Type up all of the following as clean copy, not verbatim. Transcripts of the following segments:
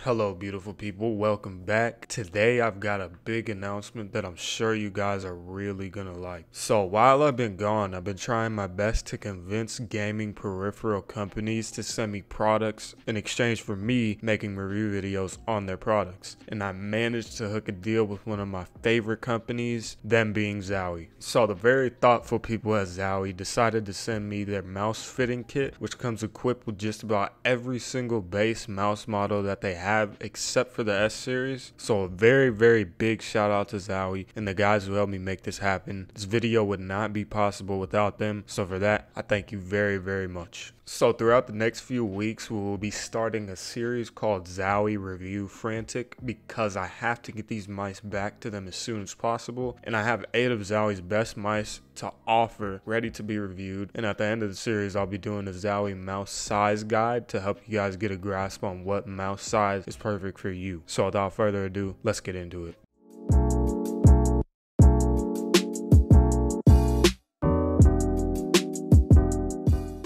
Hello beautiful people, welcome back. Today I've got a big announcement that I'm sure you guys are really gonna like. So while I've been gone, I've been trying my best to convince gaming peripheral companies to send me products in exchange for me making review videos on their products. And I managed to hook a deal with one of my favorite companies, them being Zowie. So the very thoughtful people at Zowie decided to send me their mouse fitting kit, which comes equipped with just about every single base mouse model that they have except for the S series. So a very big shout out to Zowie and the guys who helped me make this happen. This video would not be possible without them, so for that I thank you very much. So throughout the next few weeks we will be starting a series called Zowie Review Frantic, because I have to get these mice back to them as soon as possible, and I have 8 of Zowie's best mice to offer ready to be reviewed. And at the end of the series I'll be doing a Zowie mouse size guide to help you guys get a grasp on what mouse size is perfect for you. So without further ado, let's get into it.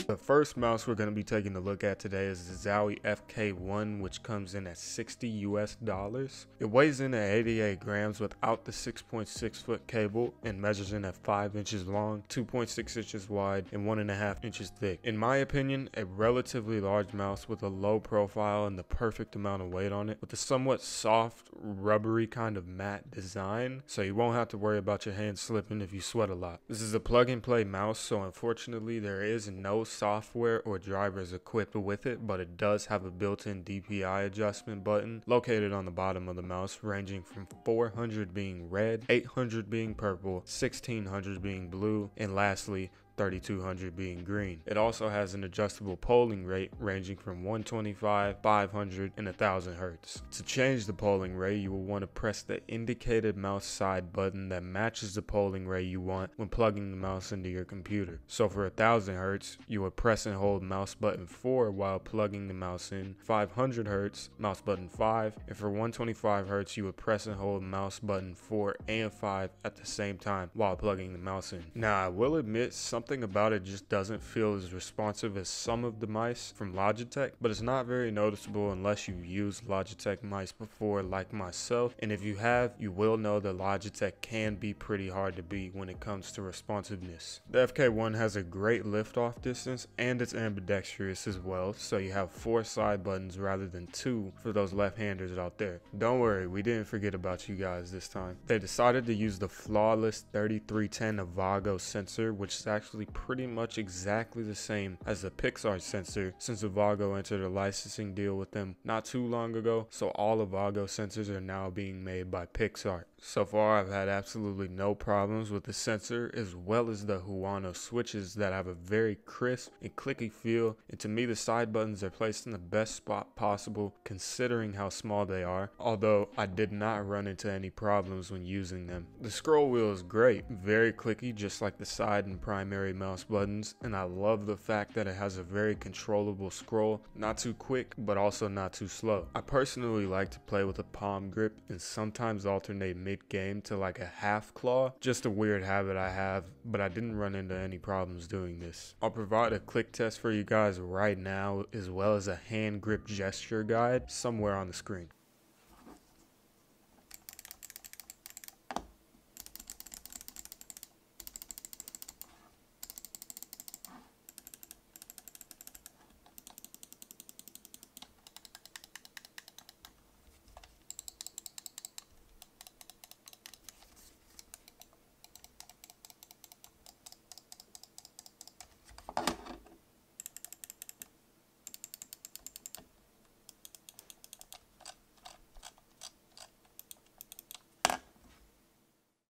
The first mouse we're going to be taking a look at today is the Zowie FK1, which comes in at $60 US. It weighs in at 88 grams without the 6.6 foot cable and measures in at 5 inches long, 2.6 inches wide, and 1.5 inches thick. In my opinion, a relatively large mouse with a low profile and the perfect amount of weight on it, with a somewhat soft, rubbery kind of matte design, so you won't have to worry about your hands slipping if you sweat a lot. This is a plug and play mouse, so unfortunately there is no software or drivers equipped with it, but it does have a built-in DPI adjustment button located on the bottom of the mouse, ranging from 400 being red, 800 being purple, 1600 being blue, and lastly 3200 being green. It also has an adjustable polling rate ranging from 125, 500, and 1000 Hz. To change the polling rate, you will want to press the indicated mouse side button that matches the polling rate you want when plugging the mouse into your computer. So for 1000 Hz, you would press and hold mouse button 4 while plugging the mouse in, 500 Hz, mouse button 5, and for 125 Hz, you would press and hold mouse button 4 and 5 at the same time while plugging the mouse in. Now, I will admit something about it just doesn't feel as responsive as some of the mice from Logitech, but it's not very noticeable unless you've used Logitech mice before like myself, and if you have, you will know that Logitech can be pretty hard to beat when it comes to responsiveness. The FK1 has a great lift off distance and it's ambidextrous as well, so you have 4 side buttons rather than 2 for those left-handers out there. Don't worry, we didn't forget about you guys this time. They decided to use the flawless 3310 Avago sensor, which is actually pretty much exactly the same as the Pixar sensor, since Avago entered a licensing deal with them not too long ago, so all Avago sensors are now being made by Pixar. So far I've had absolutely no problems with the sensor, as well as the Huano switches that have a very crisp and clicky feel, and to me the side buttons are placed in the best spot possible considering how small they are, although I did not run into any problems when using them. The scroll wheel is great, very clicky just like the side and primary mouse buttons, and I love the fact that it has a very controllable scroll, not too quick but also not too slow. I personally like to play with a palm grip and sometimes alternate mid-game to like a half claw, just a weird habit I have, but I didn't run into any problems doing this. I'll provide a click test for you guys right now, as well as a hand grip gesture guide somewhere on the screen.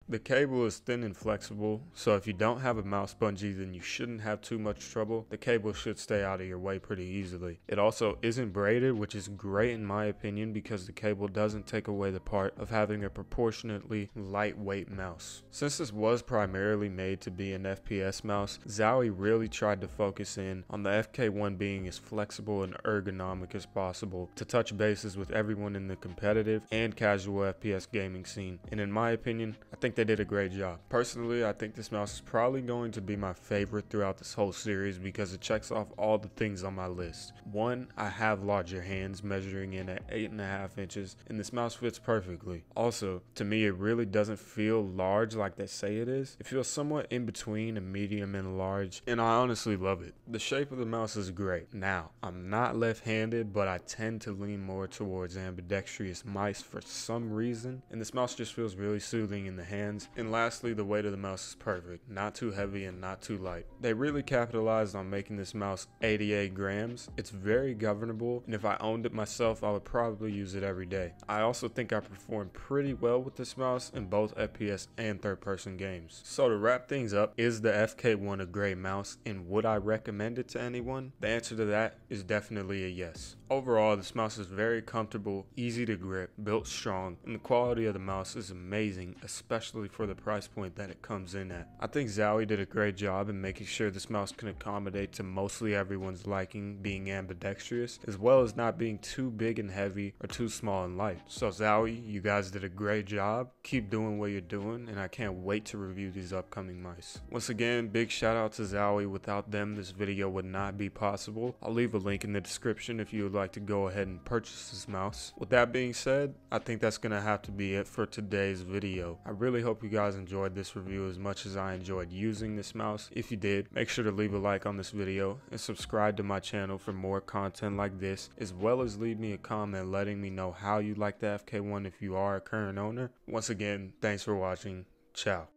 The cable is thin and flexible, so if you don't have a mouse bungee then you shouldn't have too much trouble. The cable should stay out of your way pretty easily. It also isn't braided, which is great in my opinion because the cable doesn't take away the part of having a proportionately lightweight mouse. Since this was primarily made to be an FPS mouse, Zowie really tried to focus in on the FK1 being as flexible and ergonomic as possible to touch bases with everyone in the competitive and casual FPS gaming scene, and in my opinion, I think they they did a great job. Personally, I think this mouse is probably going to be my favorite throughout this whole series because it checks off all the things on my list. One, I have larger hands measuring in at 8.5 inches, and this mouse fits perfectly. Also, to me, it really doesn't feel large like they say it is. It feels somewhat in between a medium and a large, and I honestly love it. The shape of the mouse is great. Now, I'm not left-handed, but I tend to lean more towards ambidextrous mice for some reason, and this mouse just feels really soothing in the hands. And lastly, the weight of the mouse is perfect, not too heavy and not too light. They really capitalized on making this mouse 88 grams. It's very governable, and if I owned it myself, I would probably use it every day. I also think I perform pretty well with this mouse in both FPS and third-person games. So to wrap things up, is the FK1 a great mouse, and would I recommend it to anyone? The answer to that is definitely a yes. Overall, this mouse is very comfortable, easy to grip, built strong, and the quality of the mouse is amazing, especially for the price point that it comes in at. I think Zowie did a great job in making sure this mouse can accommodate to mostly everyone's liking, being ambidextrous, as well as not being too big and heavy or too small and light. So Zowie, you guys did a great job. Keep doing what you're doing, and I can't wait to review these upcoming mice. Once again, big shout out to Zowie. Without them, this video would not be possible. I'll leave a link in the description if you would like to go ahead and purchase this mouse. With that being said, I think that's gonna have to be it for today's video. I really hope you guys enjoyed this review as much as I enjoyed using this mouse. If you did, make sure to leave a like on this video and subscribe to my channel for more content like this, as well as leave me a comment letting me know how you like the FK1 if you are a current owner. Once again, thanks for watching. Ciao.